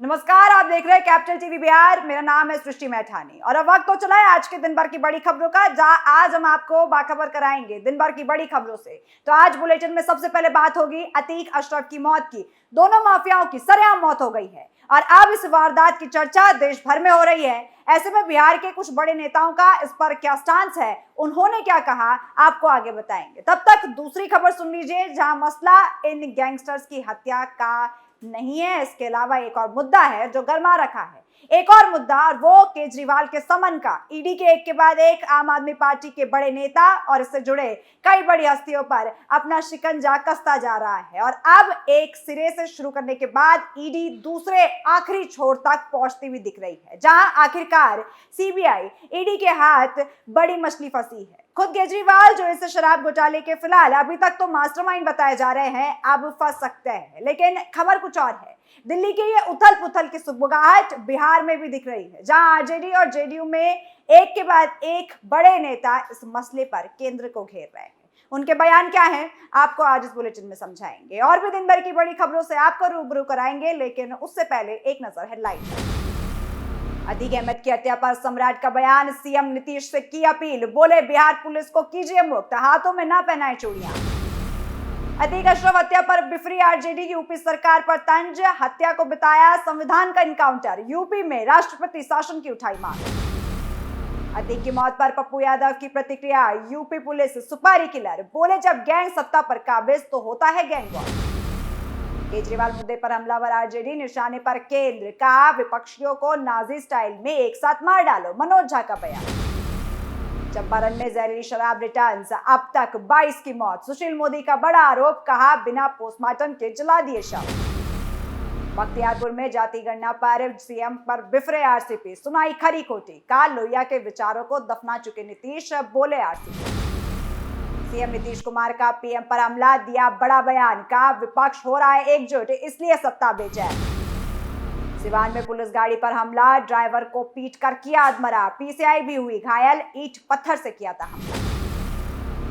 नमस्कार, आप देख रहे हैं कैपिटल टीवी बिहार। मेरा नाम है सृष्टि मैठानी और अब वक्त तो चला है आज के दिन भर की बड़ी खबरों का, जहां आज हम आपको बाखबर कराएंगे दिन भर की बड़ी खबरों से। तो आज बुलेटिन में सबसे पहले बात होगी अतीक अशरफ की मौत की। दोनों माफियाओं की सरेआम मौत हो गई है और अब इस वारदात की चर्चा देश भर में हो रही है। ऐसे में बिहार के कुछ बड़े नेताओं का इस पर क्या स्टांस है, उन्होंने क्या कहा, आपको आगे बताएंगे। तब तक दूसरी खबर सुन लीजिए, जहां मसला इन गैंगस्टर्स की हत्या का नहीं है, इसके अलावा एक और मुद्दा है जो गर्मा रखा है। एक और मुद्दा, और वो केजरीवाल के समन का। ईडी के एक बाद एक आम आदमी पार्टी के बड़े नेता और इससे जुड़े कई बड़ी हस्तियों पर अपना शिकंजा कसता जा रहा है और अब एक सिरे से शुरू करने के बाद ईडी दूसरे आखिरी छोर तक पहुंचती हुई दिख रही है, जहां आखिरकार सीबीआई ईडी के हाथ बड़ी मछली फंसी है। खुद केजरीवाल, जो इस शराब घोटाले के फिलहाल अभी तक तो मास्टरमाइंड बताए जा रहे हैं, अब फंस सकते हैं। लेकिन खबर कुछ और है। दिल्ली की ये उथल पुथल की सुगबुगाहट बिहार में भी दिख रही है, जहां आरजेडी और जेडीयू में एक के बाद एक बड़े नेता इस मसले पर केंद्र को घेर रहे हैं। उनके बयान क्या हैं, आपको आज इस बुलेटिन में समझाएंगे और भी दिन भर की बड़ी खबरों से आपको रूबरू कराएंगे। लेकिन उससे पहले एक नजर हेडलाइन पर। अतीक अहमद की हत्या पर सम्राट का बयान, सीएम नीतीश से की अपील, बोले बिहार पुलिस को कीजिए मुक्त, हाथों में ना पहनाए चूड़ियां। अतीक अशरफ हत्या पर बिफरी आरजेडी की यूपी सरकार पर तंज, हत्या को बताया संविधान का इनकाउंटर, यूपी में राष्ट्रपति शासन की उठाई मांग। अतीक की मौत पर पप्पू यादव की प्रतिक्रिया, यूपी पुलिस सुपारी किलर, बोले जब गैंग सत्ता पर काबिज तो होता है गैंग वॉर। केजरीवाल मुद्दे पर हमलावर आरजेडी, निशाने पर केंद्र, कहा विपक्षियों को नाजी स्टाइल में एक साथ मार डालो, मनोज झा का बयान। चंपारण में जहरीली शराब रिटर्न्स, अब तक 22 की मौत, सुशील मोदी का बड़ा आरोप, कहा बिना पोस्टमार्टम के जला दिए शव। बख्तियारपुर में जाति गणना पर सीएम पर बिफरे आरसीपी, सुनाई खरी खोटी, कहा लोहिया के विचारों को दफना चुके नीतीश, बोले आरसीपी। सीएम नीतीश कुमार का पीएम पर हमला, दिया बड़ा बयान, कहा विपक्ष हो रहा है एकजुट, इसलिए सत्ता बेचैन। सिवान में पुलिस गाड़ी पर हमला, ड्राइवर को पीटकर किया अधमरा, पीसीआई भी हुई घायल, ईंट पत्थर से किया था हमला।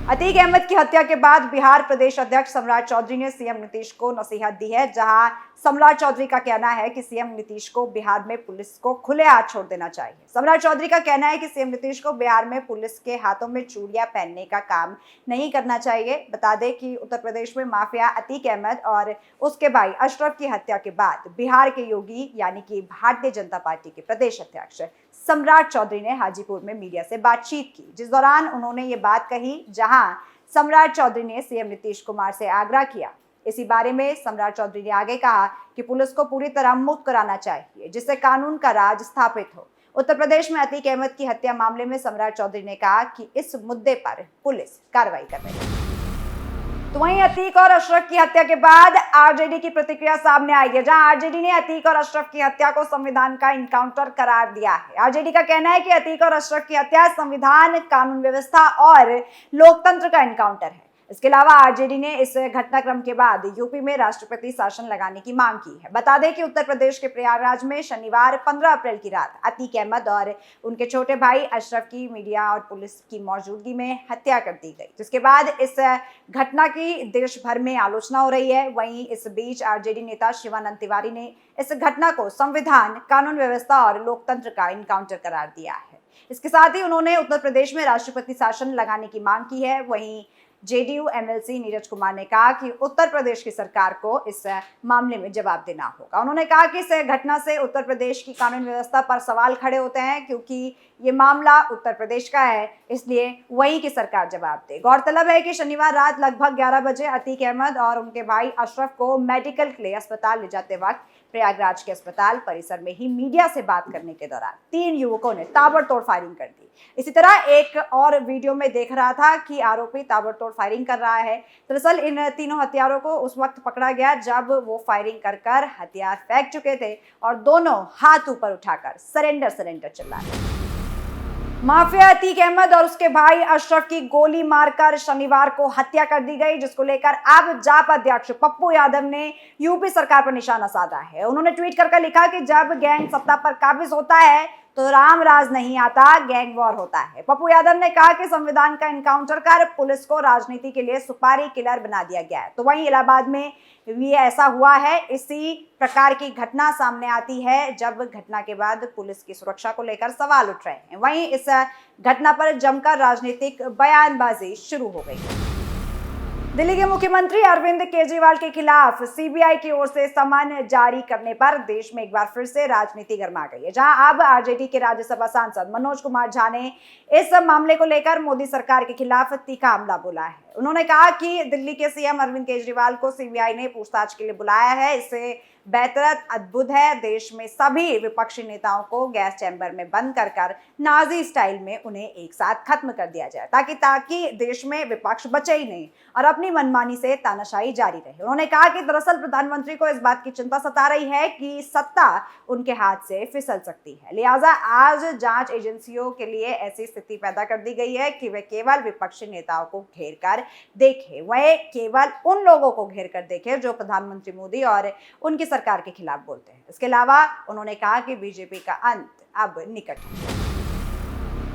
अतीक अहमद की हत्या के बाद बिहार प्रदेश अध्यक्ष सम्राट चौधरी ने सीएम नीतीश को नसीहत दी है, जहां सम्राट चौधरी का कहना है कि सीएम नीतीश को बिहार में पुलिस को खुले हाथ छोड़ देना चाहिए। सम्राट चौधरी का कहना है कि सीएम नीतीश को बिहार में पुलिस के हाथों में चूड़ियां पहनने का काम नहीं करना चाहिए। बता दें कि उत्तर प्रदेश में माफिया अतीक अहमद और उसके भाई अशरफ की हत्या के बाद बिहार के योगी यानी कि भारतीय जनता पार्टी के प्रदेश अध्यक्ष सम्राट चौधरी ने हाजीपुर में मीडिया से बातचीत की, जिस दौरान उन्होंने ये बात कही, जहां सम्राट चौधरी ने सीएम नीतीश कुमार से आग्रह किया। इसी बारे में सम्राट चौधरी ने आगे कहा कि पुलिस को पूरी तरह मुक्त कराना चाहिए, जिससे कानून का राज स्थापित हो। उत्तर प्रदेश में अतीक अहमद की हत्या मामले में सम्राट चौधरी ने कहा कि इस मुद्दे पर पुलिस कार्रवाई कर रही है। तो वहीं अतीक और अशरफ की हत्या के बाद आरजेडी की प्रतिक्रिया सामने आई है, जहां आरजेडी ने अतीक और अशरफ की हत्या को संविधान का इनकाउंटर करार दिया है। आरजेडी का कहना है कि अतीक और अशरफ की हत्या संविधान, कानून व्यवस्था और लोकतंत्र का इनकाउंटर है। इसके अलावा आरजेडी ने इस घटनाक्रम के बाद यूपी में राष्ट्रपति शासन लगाने की मांग की है। बता दें कि उत्तर प्रदेश के प्रयागराज में शनिवार 15 अप्रैल की रात अतीक अहमद और उनके छोटे भाई अशरफ की मीडिया और पुलिस की मौजूदगी में हत्या कर दी गई, जिसके बाद इस घटना की देश भर में आलोचना हो रही है। वहीं इस बीच आरजेडी नेता शिवानंद तिवारी ने इस घटना को संविधान, कानून व्यवस्था और लोकतंत्र का इनकाउंटर करार दिया है। इसके साथ ही उन्होंने उत्तर प्रदेश में राष्ट्रपति शासन लगाने की मांग की है। वहीं जेडीयू एमएलसी नीरज कुमार ने कहा कि उत्तर प्रदेश की सरकार को इस मामले में जवाब देना होगा। उन्होंने कहा कि इस घटना से उत्तर प्रदेश की कानून व्यवस्था पर सवाल खड़े होते हैं, क्योंकि ये मामला उत्तर प्रदेश का है, इसलिए वहीं की सरकार जवाब दे। गौरतलब है कि शनिवार रात लगभग 11 बजे अतीक अहमद और उनके भाई अशरफ को मेडिकल के लिए अस्पताल ले जाते वक्त प्रयागराज के अस्पताल परिसर में ही मीडिया से बात करने के दौरान 3 युवकों ने ताबड़तोड़ फायरिंग कर दी। इसी तरह एक और वीडियो में देख रहा था कि आरोपी ताबड़तोड़ फायरिंग कर रहा है। दरअसल इन तीनों हत्यारों को उस वक्त पकड़ा गया जब वो फायरिंग कर हथियार फेंक चुके थे और दोनों हाथ ऊपर उठाकर सरेंडर चिल्ला रहे। माफिया अतीक अहमद और उसके भाई अशरफ की गोली मारकर शनिवार को हत्या कर दी गई, जिसको लेकर अब जाप अध्यक्ष पप्पू यादव ने यूपी सरकार पर निशाना साधा है। उन्होंने ट्वीट कर लिखा कि जब गैंग सत्ता पर काबिज होता है तो राम राज नहीं आता, गैंग वॉर होता है। पप्पू यादव ने कहा कि संविधान का इनकाउंटर कर पुलिस को राजनीति के लिए सुपारी किलर बना दिया गया है। तो वहीं इलाहाबाद में भी ऐसा हुआ है। इसी प्रकार की घटना सामने आती है जब घटना के बाद पुलिस की सुरक्षा को लेकर सवाल उठ रहे हैं। वहीं इस घटना पर जमकर राजनीतिक बयानबाजी शुरू हो गई। दिल्ली के मुख्यमंत्री अरविंद केजरीवाल के खिलाफ सीबीआई की ओर से समन जारी करने पर देश में एक बार फिर से राजनीति गर्मा गई है, जहां अब आरजेडी के राज्यसभा सांसद मनोज कुमार झा ने इस मामले को लेकर मोदी सरकार के खिलाफ तीखा हमला बोला है। उन्होंने कहा कि दिल्ली के सीएम अरविंद केजरीवाल को सीबीआई ने पूछताछ के लिए बुलाया है, इससे बेहतर अद्भुत है। देश में सभी विपक्षी नेताओं को गैस चैम्बर में बंद कर नाजी स्टाइल में उन्हें एक साथ खत्म कर दिया जाए, ताकि देश में विपक्ष बचे ही नहीं और अपनी मनमानी से तानाशाही जारी रहे। उन्होंने कहा कि दरअसल प्रधानमंत्री को इस बात की चिंता सता रही है कि सत्ता उनके हाथ से फिसल सकती है, लिहाजा आज जांच एजेंसियों के लिए ऐसी स्थिति पैदा कर दी गई है कि वे केवल विपक्षी नेताओं को घेर कर देखे, वह केवल उन लोगों को घेर कर देखे जो प्रधानमंत्री मोदी और उनकी सरकार के खिलाफ बोलते हैं। इसके अलावा उन्होंने कहा कि बीजेपी का अंत अब निकट है।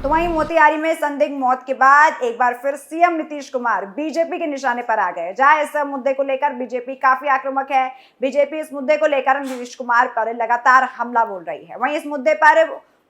तो वहीं मोतिहारी में संदिग्ध मौत के बाद एक बार फिर सीएम नीतीश कुमार बीजेपी के निशाने पर आ गए, जहां इस मुद्दे को लेकर बीजेपी काफी आक्रामक है। बीजेपी इस मुद्दे को लेकर नीतीश कुमार पर लगातार हमला बोल रही है। वहीं इस मुद्दे पर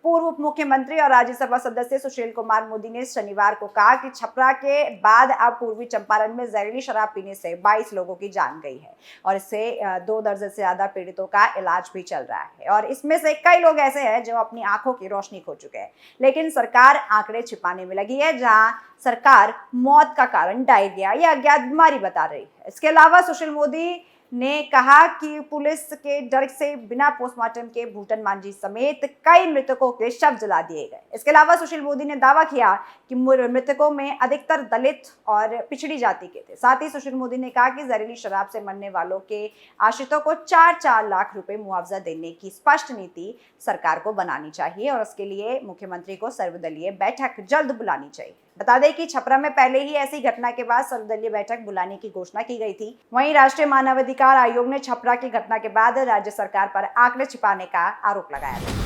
पूर्व उप मुख्यमंत्री और राज्यसभा सदस्य सुशील कुमार मोदी ने शनिवार को कहा कि छपरा के बाद अब पूर्वी चंपारण में जहरीली शराब पीने से 22 लोगों की जान गई है और इससे 2 दर्जन से ज्यादा पीड़ितों का इलाज भी चल रहा है और इसमें से कई लोग ऐसे हैं जो अपनी आंखों की रोशनी खो चुके हैं। लेकिन सरकार आंकड़े छिपाने में लगी है, जहां सरकार मौत का कारण डायरिया या अज्ञात बीमारी बता रही है। इसके अलावा सुशील मोदी ने कहा कि पुलिस के डर से बिना पोस्टमार्टम के भूटन मांझी समेत कई मृतकों के शव जला दिए गए। इसके अलावा सुशील मोदी ने दावा किया कि मृतकों में अधिकतर दलित और पिछड़ी जाति के थे। साथ ही सुशील मोदी ने कहा कि जहरीली शराब से मरने वालों के आश्रितों को 4-4 लाख रुपए मुआवजा देने की स्पष्ट नीति सरकार को बनानी चाहिए और इसके लिए मुख्यमंत्री को सर्वदलीय बैठक जल्द बुलानी चाहिए। बता दें कि छपरा में पहले ही ऐसी घटना के बाद सर्वदलीय बैठक बुलाने की घोषणा की गई थी। वहीं राष्ट्रीय मानवाधिकार आयोग ने छपरा की घटना के बाद राज्य सरकार पर आंकड़े छिपाने का आरोप लगाया था।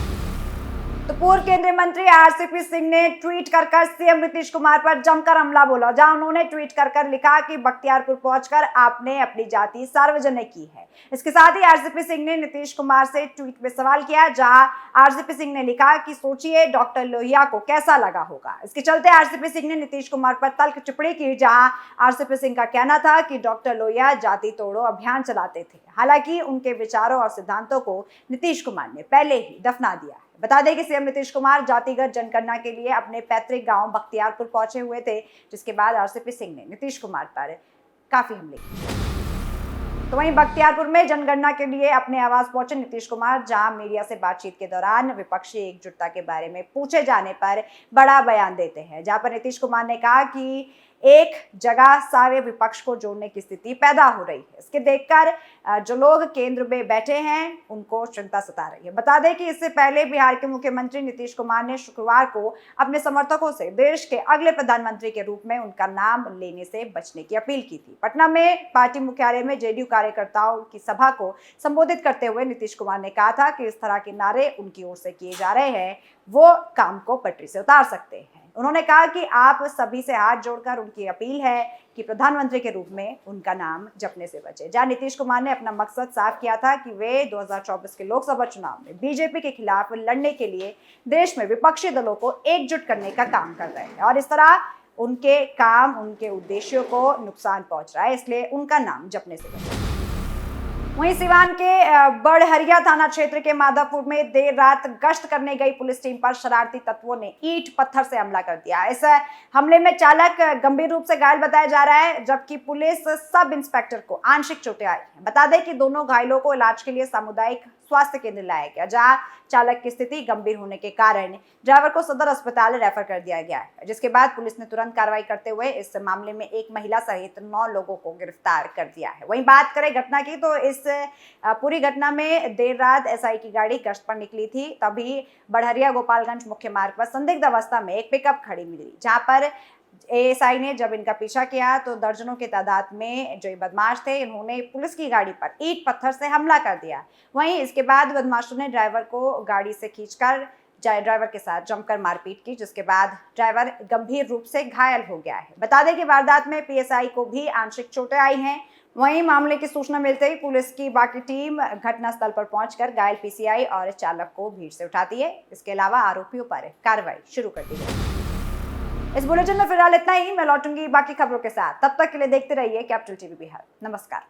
तो पूर्व केंद्रीय मंत्री आरसीपी सिंह ने ट्वीट कर सीएम नीतीश कुमार पर जमकर हमला बोला, जहां उन्होंने ट्वीट कर लिखा कि बख्तियारपुर पहुंचकर आपने अपनी जाति सार्वजनिक की है। इसके साथ ही आरसीपी सिंह ने नीतीश कुमार से ट्वीट में सवाल किया, जहां आरसीपी सिंह ने लिखा कि सोचिए डॉक्टर लोहिया को कैसा लगा होगा। इसके चलते आरसीपी सिंह ने नीतीश कुमार पर तल्ख टिप्पणी की, जहां आरसीपी सिंह का कहना था कि डॉक्टर लोहिया जाति तोड़ो अभियान चलाते थे। हालांकि उनके विचारों और सिद्धांतों को नीतीश कुमार ने पहले ही दफना दिया है। बता दें कि सीएम नीतीश कुमार जातिगत जनगणना के लिए अपने पैतृक गांव बख्तियारपुर पहुंचे हुए थे, जिसके बाद आरसीपी सिंह ने नीतीश कुमार पर काफी हमले किए। तो वहीं बख्तियारपुर में जनगणना के लिए अपने आवास पहुंचे नीतीश कुमार, जहां मीडिया से बातचीत के दौरान विपक्षी एकजुटता के बारे में पूछे जाने पर बड़ा बयान देते हैं, जहां पर नीतीश कुमार ने कहा कि एक जगह सारे विपक्ष को जोड़ने की स्थिति पैदा हो रही है। इसके देखकर जो लोग केंद्र में बैठे हैं उनको चिंता सता रही है। बता दें कि इससे पहले बिहार के मुख्यमंत्री नीतीश कुमार ने शुक्रवार को अपने समर्थकों से देश के अगले प्रधानमंत्री के रूप में उनका नाम लेने से बचने की अपील की थी। पटना में पार्टी मुख्यालय में जेडीयू कार्यकर्ताओं की सभा को संबोधित करते हुए नीतीश कुमार ने कहा था कि इस तरह के नारे उनकी ओर से किए जा रहे हैं वो काम को पटरी से उतार सकते हैं। उन्होंने कहा कि आप सभी से हाथ जोड़कर उनकी अपील है कि प्रधानमंत्री के रूप में उनका नाम जपने से बचे। जहां नीतीश कुमार ने अपना मकसद साफ किया था कि वे 2024 के लोकसभा चुनाव में बीजेपी के खिलाफ लड़ने के लिए देश में विपक्षी दलों को एकजुट करने का काम कर रहे हैं और इस तरह उनके काम उनके उद्देश्यों को नुकसान पहुंच रहा है, इसलिए उनका नाम जपने से बचे। वहीं सिवान के बड़हरिया थाना क्षेत्र के माधवपुर में देर रात गश्त करने गई पुलिस टीम पर शरारती तत्वों ने ईंट पत्थर से हमला कर दिया। इस हमले में चालक गंभीर रूप से घायल बताया जा रहा है, जबकि पुलिस सब इंस्पेक्टर को आंशिक चोटें आई हैं। बता दें कि दोनों घायलों को इलाज के लिए सामुदायिक स्वास्थ्य केंद्र लाया गया, जहां चालक की स्थिति गंभीर होने के कारण ड्राइवर को सदर अस्पताल रेफर कर दिया गया है, जिसके बाद पुलिस ने तुरंत कार्रवाई करते हुए इस मामले में एक महिला सहित 9 लोगों को गिरफ्तार कर दिया है। वहीं बात करें घटना की, तो इस पूरी घटना में देर रात एसआई की गाड़ी गश्त पर निकली थी, तभी बड़हरिया गोपालगंज मुख्य मार्ग पर संदिग्ध अवस्था में एक पिकअप खड़ी मिली, जहां पर एएसआई ने जब इनका पीछा किया तो दर्जनों की तादाद में जो बदमाश थे इन्होंने पुलिस की गाड़ी पर ईंट पत्थर से हमला कर दिया। वहीं इसके बाद बदमाशों ने ड्राइवर को गाड़ी से खींचकर ड्राइवर के साथ जमकर मारपीट की, जिसके बाद ड्राइवर गंभीर रूप से घायल हो गया है। बता दें कि वारदात में पीएसआई को भी आंशिक चोटें आई हैं। वहीं मामले की सूचना मिलते ही पुलिस की बाकी टीम घटनास्थल पर पहुंचकर घायल पीसीआई और चालक को भीड़ से उठाती है। इसके अलावा आरोपियों पर कार्रवाई शुरू कर दी गई। इस बुलेटिन में फिलहाल इतना ही। मैं लौटूंगी बाकी खबरों के साथ। तब तक के लिए देखते रहिए कैपिटल टीवी बिहार। नमस्कार।